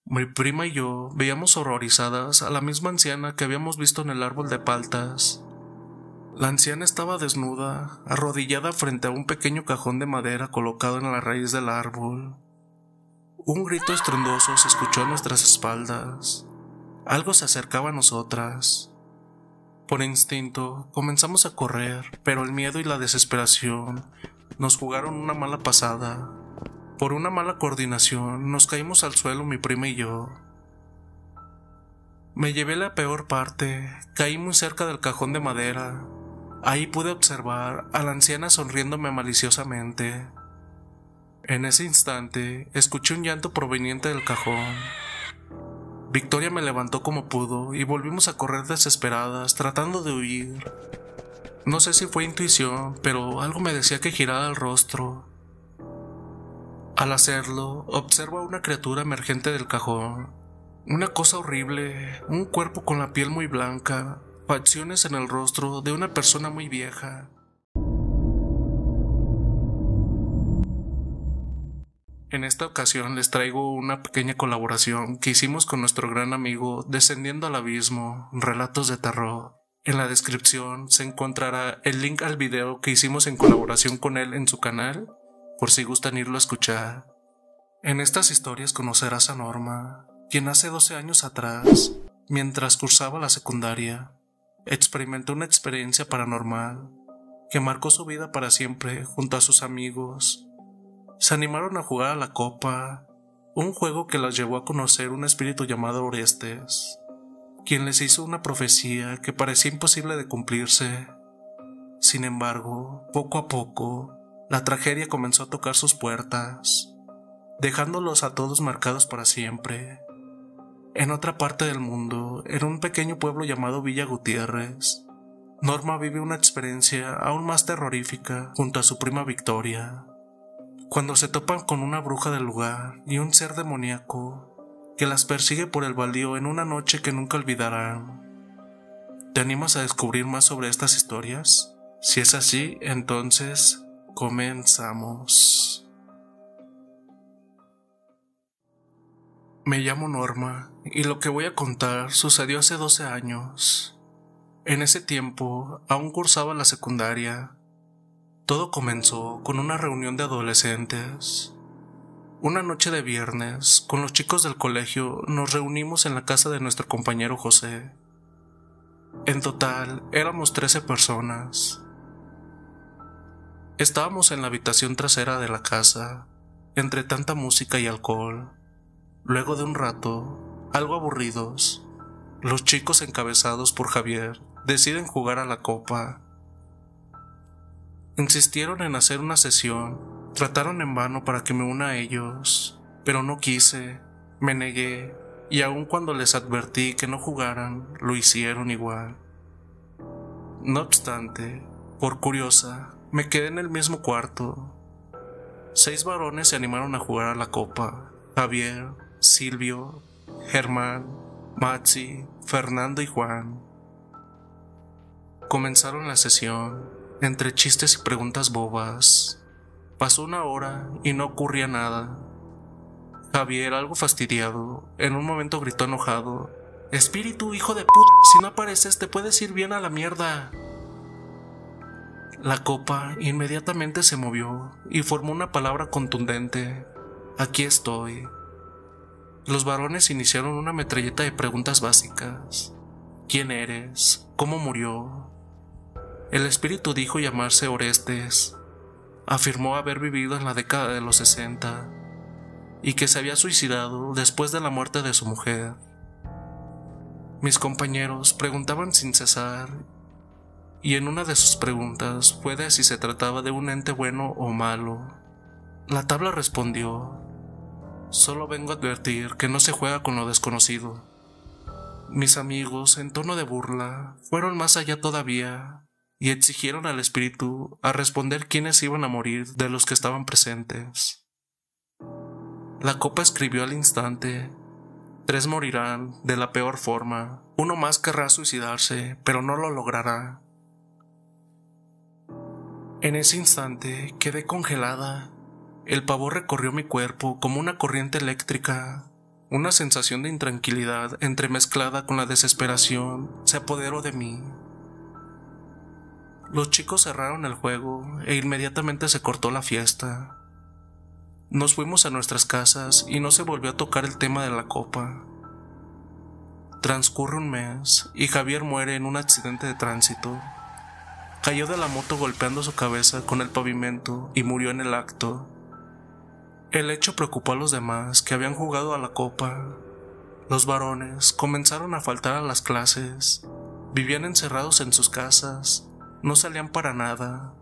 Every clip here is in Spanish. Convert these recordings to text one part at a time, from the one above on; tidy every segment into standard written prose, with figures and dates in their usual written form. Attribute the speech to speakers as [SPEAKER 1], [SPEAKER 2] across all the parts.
[SPEAKER 1] Mi prima y yo veíamos horrorizadas a la misma anciana que habíamos visto en el árbol de paltas. La anciana estaba desnuda, arrodillada frente a un pequeño cajón de madera colocado en la raíz del árbol. Un grito estruendoso se escuchó a nuestras espaldas. Algo se acercaba a nosotras. Por instinto, comenzamos a correr, pero el miedo y la desesperación nos jugaron una mala pasada. Por una mala coordinación, nos caímos al suelo mi prima y yo. Me llevé la peor parte, caí muy cerca del cajón de madera. Ahí pude observar a la anciana sonriéndome maliciosamente. En ese instante, escuché un llanto proveniente del cajón. Victoria me levantó como pudo y volvimos a correr desesperadas, tratando de huir. No sé si fue intuición, pero algo me decía que girara el rostro. Al hacerlo, observo a una criatura emergente del cajón. Una cosa horrible, un cuerpo con la piel muy blanca, facciones en el rostro de una persona muy vieja. En esta ocasión les traigo una pequeña colaboración que hicimos con nuestro gran amigo Descendiendo al Abismo, Relatos de Terror. En la descripción se encontrará el link al video que hicimos en colaboración con él en su canal, por si gustan irlo a escuchar. En estas historias conocerás a Norma, quien hace 12 años atrás, mientras cursaba la secundaria, experimentó una experiencia paranormal que marcó su vida para siempre junto a sus amigos. Se animaron a jugar a la copa, un juego que las llevó a conocer un espíritu llamado Orestes, quien les hizo una profecía que parecía imposible de cumplirse. Sin embargo, poco a poco, la tragedia comenzó a tocar sus puertas, dejándolos a todos marcados para siempre. En otra parte del mundo, en un pequeño pueblo llamado Villa Gutiérrez, Norma vive una experiencia aún más terrorífica junto a su prima Victoria, cuando se topan con una bruja del lugar y un ser demoníaco que las persigue por el baldío en una noche que nunca olvidarán. ¿Te animas a descubrir más sobre estas historias? Si es así, entonces comenzamos. Me llamo Norma y lo que voy a contar sucedió hace 12 años. En ese tiempo aún cursaba la secundaria. Todo comenzó con una reunión de adolescentes. Una noche de viernes, con los chicos del colegio, nos reunimos en la casa de nuestro compañero José. En total, éramos 13 personas. Estábamos en la habitación trasera de la casa, entre tanta música y alcohol. Luego de un rato, algo aburridos, los chicos encabezados por Javier deciden jugar a la copa. Insistieron en hacer una sesión, trataron en vano para que me una a ellos, pero no quise, me negué, y aun cuando les advertí que no jugaran, lo hicieron igual. No obstante, por curiosa, me quedé en el mismo cuarto. 6 varones se animaron a jugar a la copa: Javier, Silvio, Germán, Maxi, Fernando y Juan. Comenzaron la sesión. Entre chistes y preguntas bobas. Pasó una hora y no ocurría nada. Javier, algo fastidiado, en un momento gritó enojado: «Espíritu, hijo de puta, si no apareces te puedes ir bien a la mierda». La copa inmediatamente se movió y formó una palabra contundente: «Aquí estoy». Los varones iniciaron una metralleta de preguntas básicas: ¿quién eres? ¿Cómo murió? El espíritu dijo llamarse Orestes. Afirmó haber vivido en la década de los 60 y que se había suicidado después de la muerte de su mujer. Mis compañeros preguntaban sin cesar, y en una de sus preguntas fue de si se trataba de un ente bueno o malo. La tabla respondió: «Solo vengo a advertir que no se juega con lo desconocido». Mis amigos, en tono de burla, fueron más allá todavía y exigieron al espíritu a responder quiénes iban a morir de los que estaban presentes. La copa escribió al instante: 3 morirán de la peor forma, uno más querrá suicidarse, pero no lo logrará. En ese instante quedé congelada. El pavor recorrió mi cuerpo como una corriente eléctrica. Una sensación de intranquilidad entremezclada con la desesperación se apoderó de mí. Los chicos cerraron el juego e inmediatamente se cortó la fiesta. Nos fuimos a nuestras casas y no se volvió a tocar el tema de la copa. Transcurre un mes y Javier muere en un accidente de tránsito. Cayó de la moto golpeando su cabeza con el pavimento y murió en el acto. El hecho preocupó a los demás que habían jugado a la copa. Los varones comenzaron a faltar a las clases, vivían encerrados en sus casas, no salían para nada.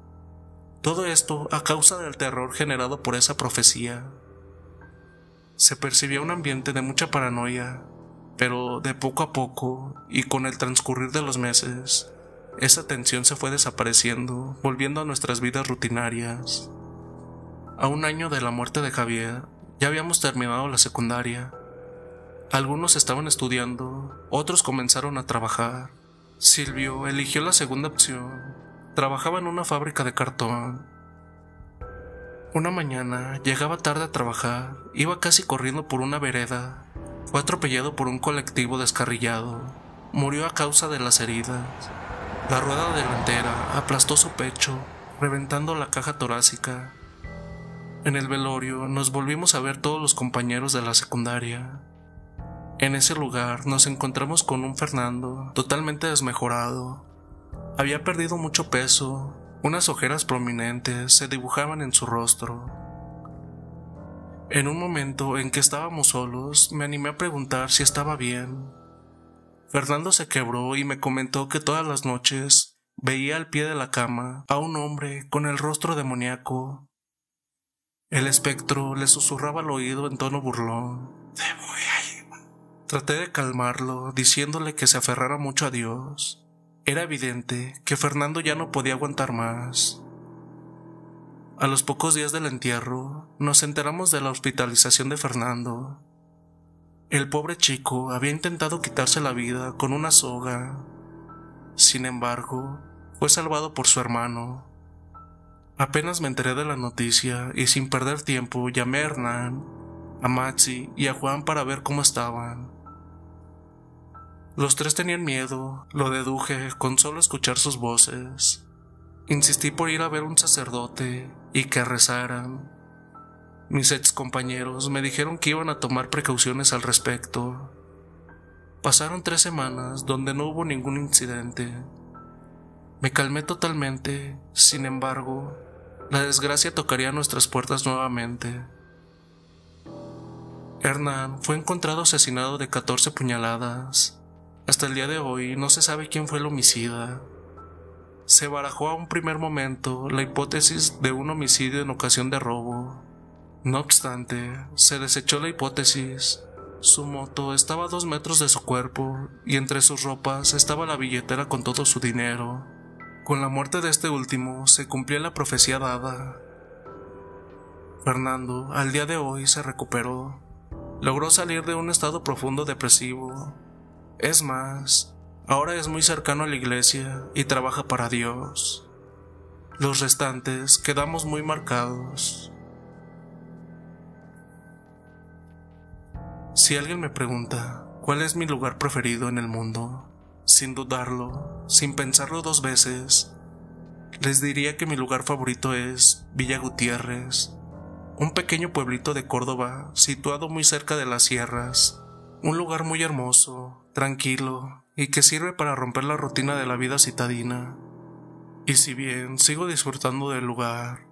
[SPEAKER 1] Todo esto a causa del terror generado por esa profecía. Se percibía un ambiente de mucha paranoia, pero de poco a poco y con el transcurrir de los meses, esa tensión se fue desapareciendo, volviendo a nuestras vidas rutinarias. A un año de la muerte de Javier, ya habíamos terminado la secundaria. Algunos estaban estudiando, otros comenzaron a trabajar. Silvio eligió la segunda opción. Trabajaba en una fábrica de cartón. Una mañana llegaba tarde a trabajar, iba casi corriendo por una vereda. Fue atropellado por un colectivo descarrilado. Murió a causa de las heridas. La rueda delantera aplastó su pecho, reventando la caja torácica. En el velorio nos volvimos a ver todos los compañeros de la secundaria. En ese lugar nos encontramos con un Fernando totalmente desmejorado. Había perdido mucho peso, unas ojeras prominentes se dibujaban en su rostro. En un momento en que estábamos solos, me animé a preguntar si estaba bien. Fernando se quebró y me comentó que todas las noches veía al pie de la cama a un hombre con el rostro demoníaco. El espectro le susurraba al oído en tono burlón: "Te voy a llevar". Traté de calmarlo, diciéndole que se aferrara mucho a Dios. Era evidente que Fernando ya no podía aguantar más. A los pocos días del entierro, nos enteramos de la hospitalización de Fernando. El pobre chico había intentado quitarse la vida con una soga. Sin embargo, fue salvado por su hermano. Apenas me enteré de la noticia y sin perder tiempo llamé a Hernán, a Maxi y a Juan para ver cómo estaban. Los tres tenían miedo, lo deduje con solo escuchar sus voces. Insistí por ir a ver un sacerdote y que rezaran. Mis ex compañeros me dijeron que iban a tomar precauciones al respecto. Pasaron 3 semanas donde no hubo ningún incidente. Me calmé totalmente, sin embargo, la desgracia tocaría nuestras puertas nuevamente. Hernán fue encontrado asesinado de 14 puñaladas. Hasta el día de hoy no se sabe quién fue el homicida. Se barajó a un primer momento la hipótesis de un homicidio en ocasión de robo. No obstante, se desechó la hipótesis. Su moto estaba a 2 metros de su cuerpo y entre sus ropas estaba la billetera con todo su dinero. Con la muerte de este último se cumplió la profecía dada. Fernando, al día de hoy, se recuperó. Logró salir de un estado profundo depresivo. Es más, ahora es muy cercano a la iglesia y trabaja para Dios. Los restantes quedamos muy marcados. Si alguien me pregunta cuál es mi lugar preferido en el mundo, sin dudarlo, sin pensarlo 2 veces, les diría que mi lugar favorito es Villa Gutiérrez, un pequeño pueblito de Córdoba situado muy cerca de las sierras, un lugar muy hermoso, tranquilo y que sirve para romper la rutina de la vida citadina. Y si bien sigo disfrutando del lugar,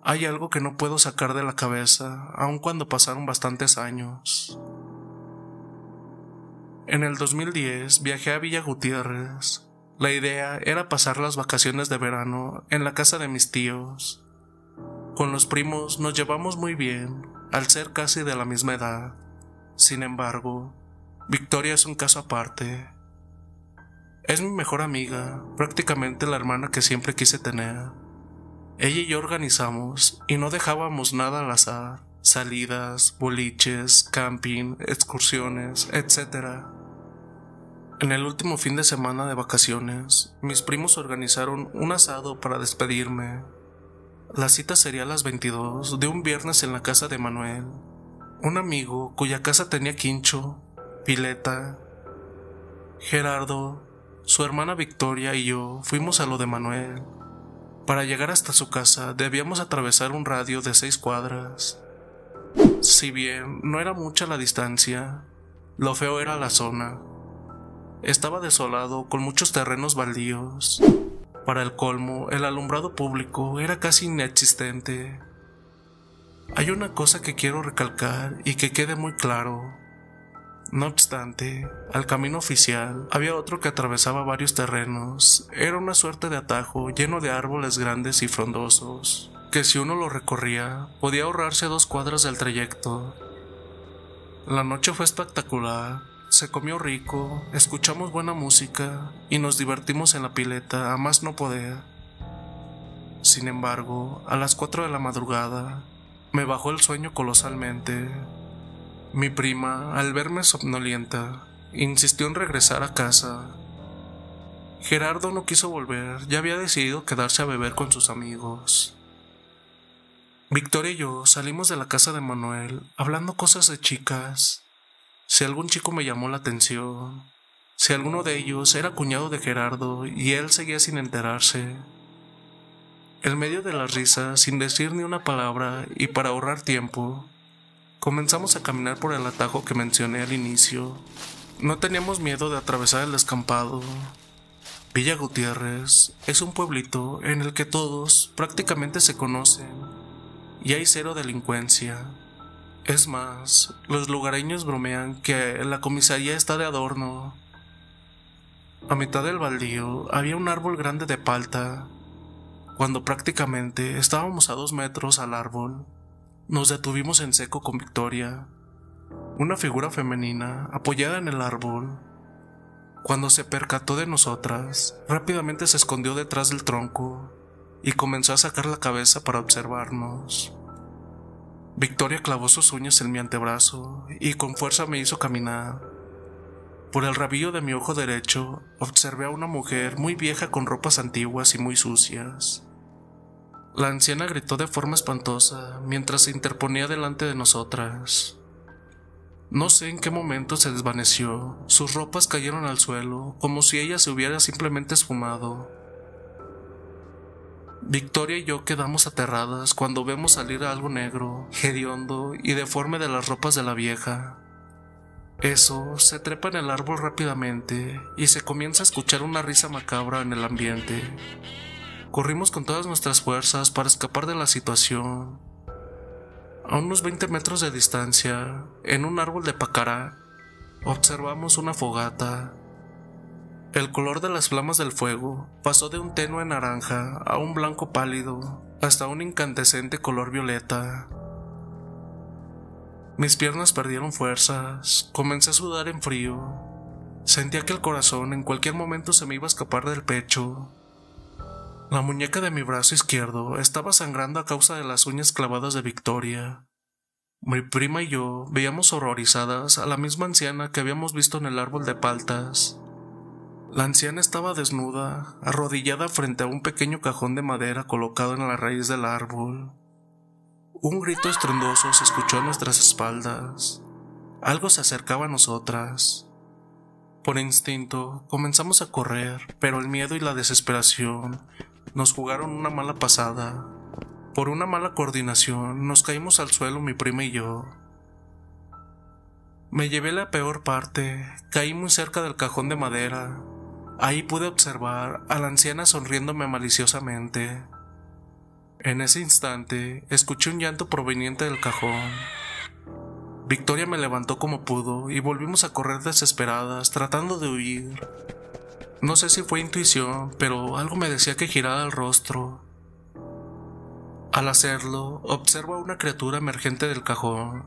[SPEAKER 1] hay algo que no puedo sacar de la cabeza, aun cuando pasaron bastantes años. En el 2010 viajé a Villa Gutiérrez. La idea era pasar las vacaciones de verano en la casa de mis tíos. Con los primos nos llevamos muy bien, al ser casi de la misma edad. Sin embargo, Victoria es un caso aparte. Es mi mejor amiga, prácticamente la hermana que siempre quise tener. Ella y yo organizamos y no dejábamos nada al azar: salidas, boliches, camping, excursiones, etc. En el último fin de semana de vacaciones, mis primos organizaron un asado para despedirme. La cita sería a las 22 de un viernes en la casa de Manuel. Un amigo cuya casa tenía quincho, pileta. Gerardo, su hermana Victoria y yo fuimos a lo de Manuel. Para llegar hasta su casa debíamos atravesar un radio de 6 cuadras. Si bien no era mucha la distancia, lo feo era la zona. Estaba desolado con muchos terrenos baldíos. Para el colmo, el alumbrado público era casi inexistente. Hay una cosa que quiero recalcar y que quede muy claro. No obstante, al camino oficial había otro que atravesaba varios terrenos. Era una suerte de atajo lleno de árboles grandes y frondosos, que si uno lo recorría, podía ahorrarse 2 cuadras del trayecto. La noche fue espectacular, se comió rico, escuchamos buena música y nos divertimos en la pileta a más no poder. Sin embargo, a las 4 de la madrugada, me bajó el sueño colosalmente. Mi prima, al verme somnolienta, insistió en regresar a casa. Gerardo no quiso volver, ya había decidido quedarse a beber con sus amigos. Victoria y yo salimos de la casa de Manuel, hablando cosas de chicas. Si algún chico me llamó la atención, si alguno de ellos era cuñado de Gerardo y él seguía sin enterarse. En medio de las risas, sin decir ni una palabra y para ahorrar tiempo, comenzamos a caminar por el atajo que mencioné al inicio. No teníamos miedo de atravesar el descampado. Villa Gutiérrez es un pueblito en el que todos prácticamente se conocen y hay 0 delincuencia. Es más, los lugareños bromean que la comisaría está de adorno. A mitad del baldío había un árbol grande de palta. Cuando prácticamente estábamos a 2 metros al árbol, nos detuvimos en seco con Victoria, una figura femenina apoyada en el árbol. Cuando se percató de nosotras, rápidamente se escondió detrás del tronco y comenzó a sacar la cabeza para observarnos. Victoria clavó sus uñas en mi antebrazo y con fuerza me hizo caminar. Por el rabillo de mi ojo derecho observé a una mujer muy vieja con ropas antiguas y muy sucias. La anciana gritó de forma espantosa mientras se interponía delante de nosotras. No sé en qué momento se desvaneció, sus ropas cayeron al suelo como si ella se hubiera simplemente esfumado. Victoria y yo quedamos aterradas cuando vemos salir algo negro, hediondo y deforme de las ropas de la vieja. Eso se trepa en el árbol rápidamente y se comienza a escuchar una risa macabra en el ambiente. Corrimos con todas nuestras fuerzas para escapar de la situación. A unos 20 metros de distancia, en un árbol de pacará, observamos una fogata. El color de las flamas del fuego pasó de un tenue naranja a un blanco pálido, hasta un incandescente color violeta. Mis piernas perdieron fuerzas, comencé a sudar en frío. Sentía que el corazón en cualquier momento se me iba a escapar del pecho. La muñeca de mi brazo izquierdo estaba sangrando a causa de las uñas clavadas de Victoria. Mi prima y yo veíamos horrorizadas a la misma anciana que habíamos visto en el árbol de paltas. La anciana estaba desnuda, arrodillada frente a un pequeño cajón de madera colocado en la raíz del árbol. Un grito estruendoso se escuchó a nuestras espaldas. Algo se acercaba a nosotras. Por instinto, comenzamos a correr, pero el miedo y la desesperación nos jugaron una mala pasada. Por una mala coordinación, nos caímos al suelo mi prima y yo. Me llevé la peor parte, caí muy cerca del cajón de madera. Ahí pude observar a la anciana sonriéndome maliciosamente. En ese instante, escuché un llanto proveniente del cajón. Victoria me levantó como pudo y volvimos a correr desesperadas, tratando de huir. No sé si fue intuición, pero algo me decía que girara el rostro. Al hacerlo, observo a una criatura emergente del cajón.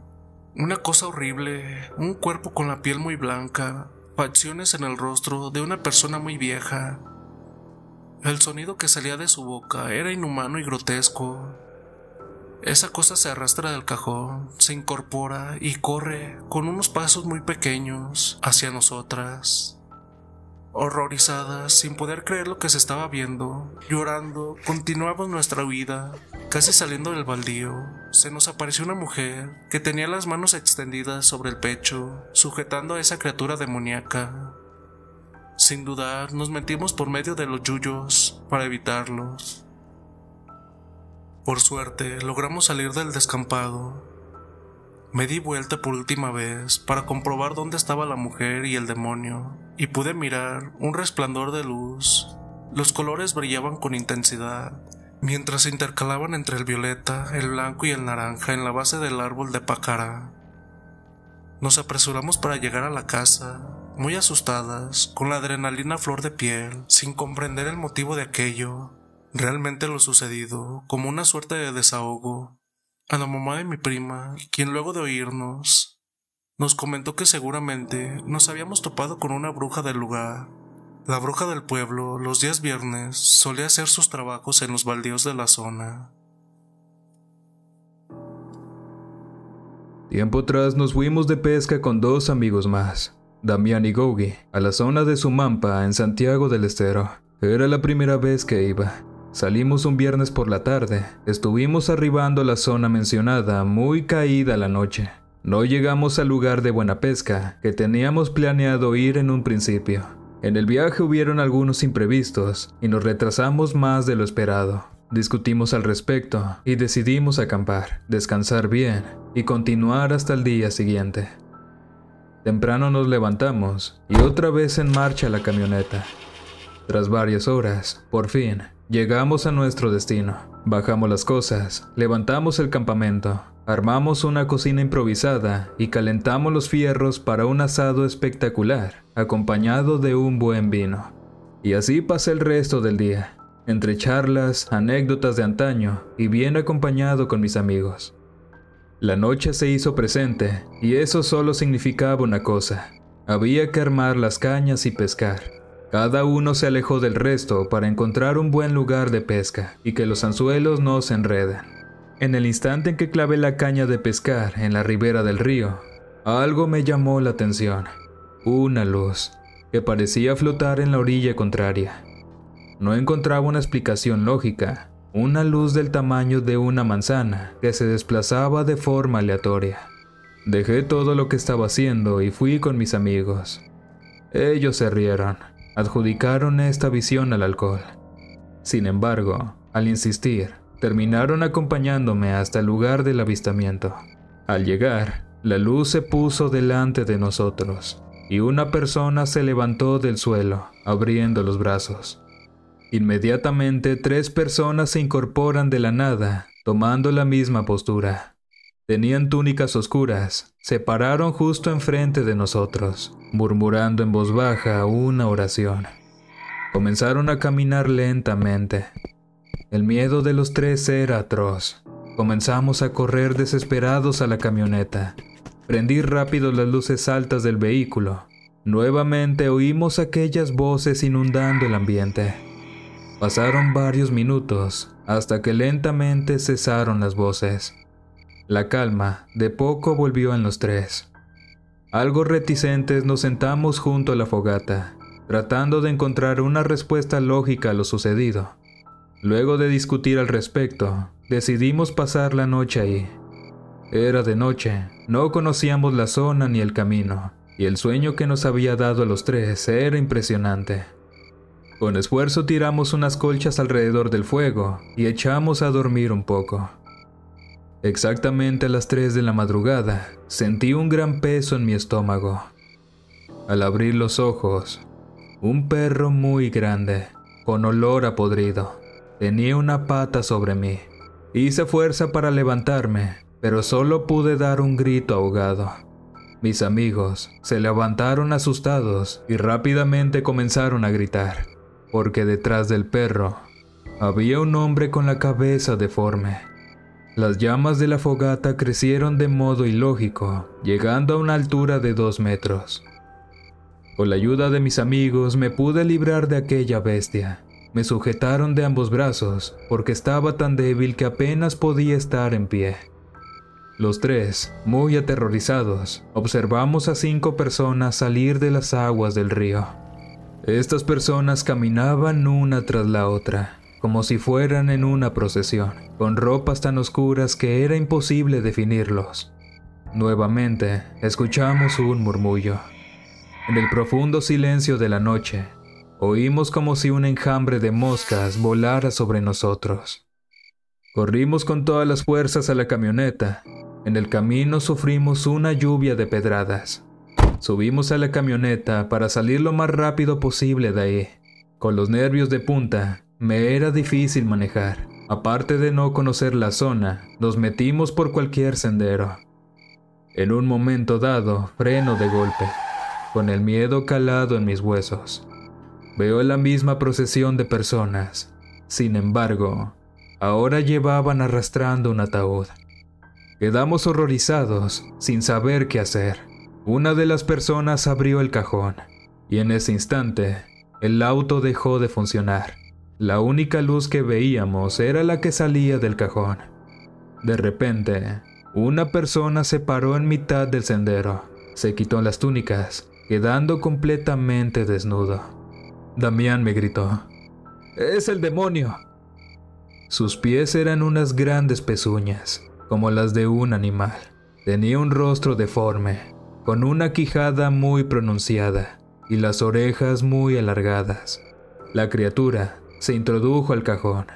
[SPEAKER 1] Una cosa horrible, un cuerpo con la piel muy blanca, facciones en el rostro de una persona muy vieja. El sonido que salía de su boca era inhumano y grotesco. Esa cosa se arrastra del cajón, se incorpora y corre con unos pasos muy pequeños hacia nosotras. Horrorizadas, sin poder creer lo que se estaba viendo, llorando, continuamos nuestra huida. Casi saliendo del baldío, se nos apareció una mujer que tenía las manos extendidas sobre el pecho, sujetando a esa criatura demoníaca. Sin dudar, nos metimos por medio de los yuyos para evitarlos. Por suerte, logramos salir del descampado. Me di vuelta por última vez para comprobar dónde estaba la mujer y el demonio, y pude mirar un resplandor de luz. Los colores brillaban con intensidad, mientras se intercalaban entre el violeta, el blanco y el naranja en la base del árbol de pácara. Nos apresuramos para llegar a la casa, muy asustadas, con la adrenalina a flor de piel, sin comprender el motivo de aquello. Realmente lo sucedido, como una suerte de desahogo. A la mamá de mi prima, quien luego de oírnos, nos comentó que seguramente nos habíamos topado con una bruja del lugar. La bruja del pueblo, los días viernes, solía hacer sus trabajos en los baldíos de la zona.
[SPEAKER 2] Tiempo atrás nos fuimos de pesca con 2 amigos más, Damián y Gogi, a la zona de Sumampa, en Santiago del Estero. Era la primera vez que iba. Salimos un viernes por la tarde. Estuvimos arribando a la zona mencionada, muy caída la noche. No llegamos al lugar de buena pesca, que teníamos planeado ir en un principio. En el viaje hubieron algunos imprevistos, y nos retrasamos más de lo esperado. Discutimos al respecto, y decidimos acampar, descansar bien, y continuar hasta el día siguiente. Temprano nos levantamos, y otra vez en marcha la camioneta. Tras varias horas, por fin, llegamos a nuestro destino. Bajamos las cosas, levantamos el campamento, armamos una cocina improvisada y calentamos los fierros para un asado espectacular, acompañado de un buen vino. Y así pasé el resto del día, entre charlas, anécdotas de antaño y bien acompañado con mis amigos. La noche se hizo presente y eso solo significaba una cosa: había que armar las cañas y pescar. Cada uno se alejó del resto para encontrar un buen lugar de pesca y que los anzuelos no se enreden. En el instante en que clavé la caña de pescar en la ribera del río, algo me llamó la atención. Una luz que parecía flotar en la orilla contraria. No encontraba una explicación lógica. Una luz del tamaño de una manzana que se desplazaba de forma aleatoria. Dejé todo lo que estaba haciendo y fui con mis amigos. Ellos se rieron. Adjudicaron esta visión al alcohol. Sin embargo, al insistir, terminaron acompañándome hasta el lugar del avistamiento. Al llegar, la luz se puso delante de nosotros, y una persona se levantó del suelo, abriendo los brazos. Inmediatamente 3 personas se incorporan de la nada, tomando la misma postura. Tenían túnicas oscuras, se pararon justo enfrente de nosotros, murmurando en voz baja una oración. Comenzaron a caminar lentamente. El miedo de los 3 era atroz. Comenzamos a correr desesperados a la camioneta. Prendí rápido las luces altas del vehículo. Nuevamente oímos aquellas voces inundando el ambiente. Pasaron varios minutos, hasta que lentamente cesaron las voces. La calma de poco volvió en los 3. Algo reticentes nos sentamos junto a la fogata, tratando de encontrar una respuesta lógica a lo sucedido. Luego de discutir al respecto, decidimos pasar la noche ahí. Era de noche, no conocíamos la zona ni el camino, y el sueño que nos había dado a los 3 era impresionante. Con esfuerzo tiramos unas colchas alrededor del fuego y echamos a dormir un poco. Exactamente a las 3 de la madrugada, sentí un gran peso en mi estómago. Al abrir los ojos, un perro muy grande, con olor a podrido, tenía una pata sobre mí. Hice fuerza para levantarme, pero solo pude dar un grito ahogado. Mis amigos se levantaron asustados y rápidamente comenzaron a gritar, porque detrás del perro había un hombre con la cabeza deforme. Las llamas de la fogata crecieron de modo ilógico, llegando a una altura de 2 metros. Con la ayuda de mis amigos me pude librar de aquella bestia. Me sujetaron de ambos brazos, porque estaba tan débil que apenas podía estar en pie. Los 3, muy aterrorizados, observamos a 5 personas salir de las aguas del río. Estas personas caminaban una tras la otra, como si fueran en una procesión, con ropas tan oscuras que era imposible definirlos. Nuevamente, escuchamos un murmullo. En el profundo silencio de la noche, oímos como si un enjambre de moscas volara sobre nosotros. Corrimos con todas las fuerzas a la camioneta. En el camino sufrimos una lluvia de pedradas. Subimos a la camioneta para salir lo más rápido posible de ahí. Con los nervios de punta, me era difícil manejar. Aparte de no conocer la zona, nos metimos por cualquier sendero. En un momento dado, freno de golpe, con el miedo calado en mis huesos. Veo la misma procesión de personas. Sin embargo, ahora llevaban arrastrando un ataúd. Quedamos horrorizados, sin saber qué hacer. Una de las personas abrió el cajón, y en ese instante, el auto dejó de funcionar. La única luz que veíamos era la que salía del cajón. De repente, una persona se paró en mitad del sendero. Se quitó las túnicas, quedando completamente desnudo. Damián me gritó: ¡Es el demonio! Sus pies eran unas grandes pezuñas, como las de un animal. Tenía un rostro deforme, con una quijada muy pronunciada y las orejas muy alargadas. La criatura se introdujo al cajón,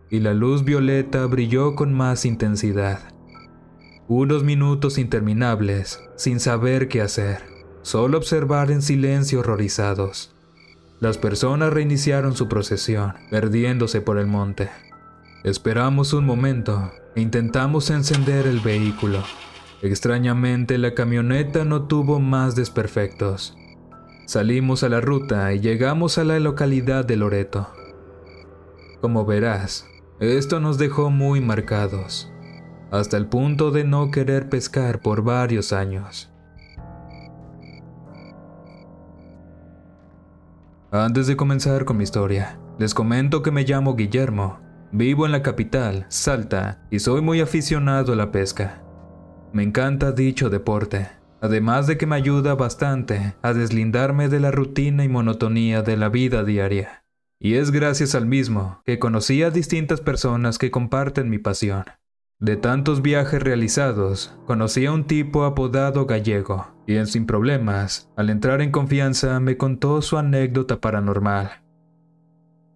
[SPEAKER 2] y la luz violeta brilló con más intensidad. Unos minutos interminables, sin saber qué hacer, solo observar en silencio horrorizados. Las personas reiniciaron su procesión, perdiéndose por el monte. Esperamos un momento e intentamos encender el vehículo. Extrañamente, la camioneta no tuvo más desperfectos. Salimos a la ruta y llegamos a la localidad de Loreto. Como verás, esto nos dejó muy marcados, hasta el punto de no querer pescar por varios años. Antes de comenzar con mi historia, les comento que me llamo Guillermo, vivo en la capital, Salta, y soy muy aficionado a la pesca. Me encanta dicho deporte, además de que me ayuda bastante a deslindarme de la rutina y monotonía de la vida diaria. Y es gracias al mismo que conocí a distintas personas que comparten mi pasión. De tantos viajes realizados, conocí a un tipo apodado Gallego, quien sin problemas, al entrar en confianza, me contó su anécdota paranormal.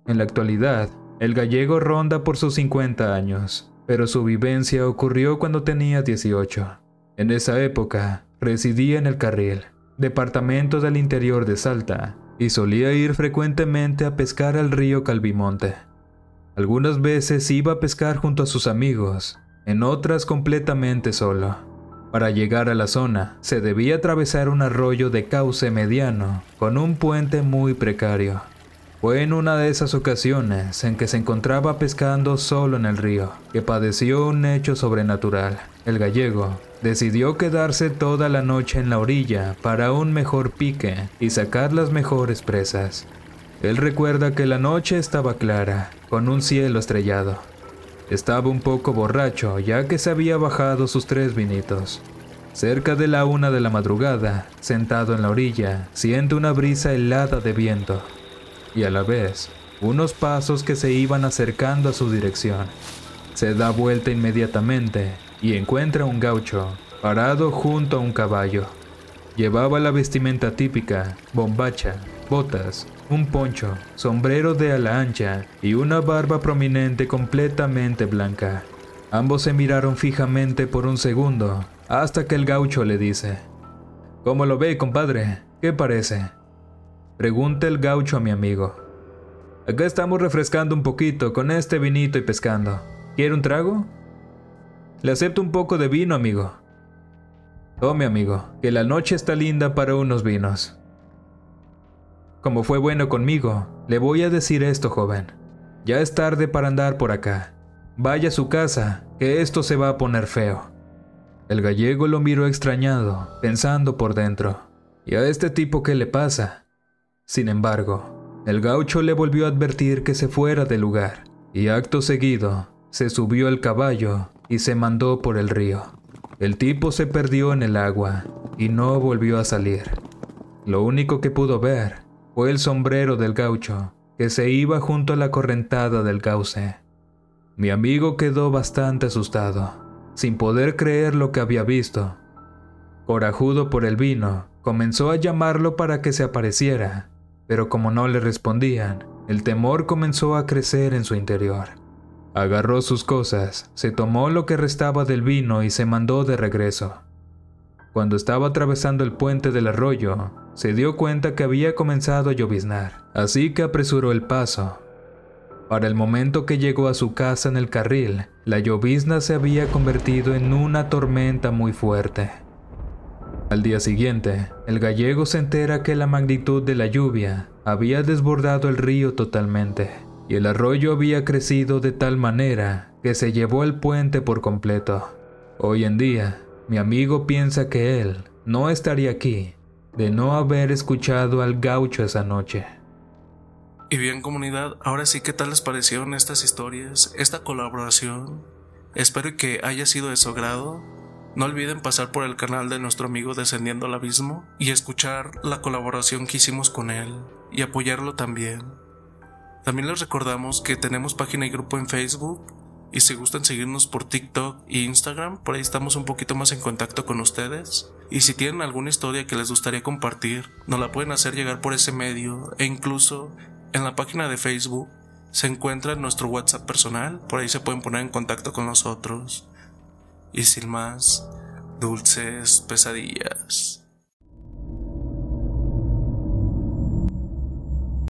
[SPEAKER 2] En la actualidad, el Gallego ronda por sus 50 años. Pero su vivencia ocurrió cuando tenía 18. En esa época, residía en El Carril, departamento del interior de Salta, y solía ir frecuentemente a pescar al río Calvimonte. Algunas veces iba a pescar junto a sus amigos, en otras completamente solo. Para llegar a la zona, se debía atravesar un arroyo de cauce mediano, con un puente muy precario. Fue en una de esas ocasiones en que se encontraba pescando solo en el río, que padeció un hecho sobrenatural. El Gallego decidió quedarse toda la noche en la orilla para un mejor pique y sacar las mejores presas. Él recuerda que la noche estaba clara, con un cielo estrellado. Estaba un poco borracho, ya que se había bajado sus 3 vinitos. Cerca de la 1 de la madrugada, sentado en la orilla, siente una brisa helada de viento, y a la vez, unos pasos que se iban acercando a su dirección. Se da vuelta inmediatamente y encuentra a un gaucho parado junto a un caballo. Llevaba la vestimenta típica, bombacha, botas, un poncho, sombrero de ala ancha y una barba prominente completamente blanca. Ambos se miraron fijamente por un segundo, hasta que el gaucho le dice: «¿Cómo lo ve, compadre? ¿Qué parece?», pregunta el gaucho a mi amigo. «Acá estamos refrescando un poquito con este vinito y pescando. ¿Quiere un trago?». «Le acepto un poco de vino, amigo». «Tome, amigo, que la noche está linda para unos vinos». «Como fue bueno conmigo, le voy a decir esto, joven. Ya es tarde para andar por acá. Vaya a su casa, que esto se va a poner feo». El gallego lo miró extrañado, pensando por dentro: «¿Y a este tipo qué le pasa?». Sin embargo, el gaucho le volvió a advertir que se fuera del lugar, y acto seguido, se subió al caballo y se mandó por el río. El tipo se perdió en el agua y no volvió a salir. Lo único que pudo ver fue el sombrero del gaucho, que se iba junto a la correntada del cauce. Mi amigo quedó bastante asustado, sin poder creer lo que había visto. Corajudo por el vino, comenzó a llamarlo para que se apareciera, pero como no le respondían, el temor comenzó a crecer en su interior. Agarró sus cosas, se tomó lo que restaba del vino y se mandó de regreso. Cuando estaba atravesando el puente del arroyo, se dio cuenta que había comenzado a lloviznar, así que apresuró el paso. Para el momento que llegó a su casa en el carril, la llovizna se había convertido en una tormenta muy fuerte. Al día siguiente, el gallego se entera que la magnitud de la lluvia había desbordado el río totalmente, y el arroyo había crecido de tal manera que se llevó el puente por completo. Hoy en día, mi amigo piensa que él no estaría aquí de no haber escuchado al gaucho esa noche.
[SPEAKER 1] Y bien, comunidad, ahora sí, ¿qué tal les parecieron estas historias, esta colaboración? Espero que haya sido de su agrado. No olviden pasar por el canal de nuestro amigo Descendiendo al Abismo y escuchar la colaboración que hicimos con él y apoyarlo también. También les recordamos que tenemos página y grupo en Facebook, y si gustan seguirnos por TikTok e Instagram, por ahí estamos un poquito más en contacto con ustedes. Y si tienen alguna historia que les gustaría compartir, nos la pueden hacer llegar por ese medio, e incluso en la página de Facebook se encuentra nuestro WhatsApp personal, por ahí se pueden poner en contacto con nosotros. Y sin más, dulces pesadillas.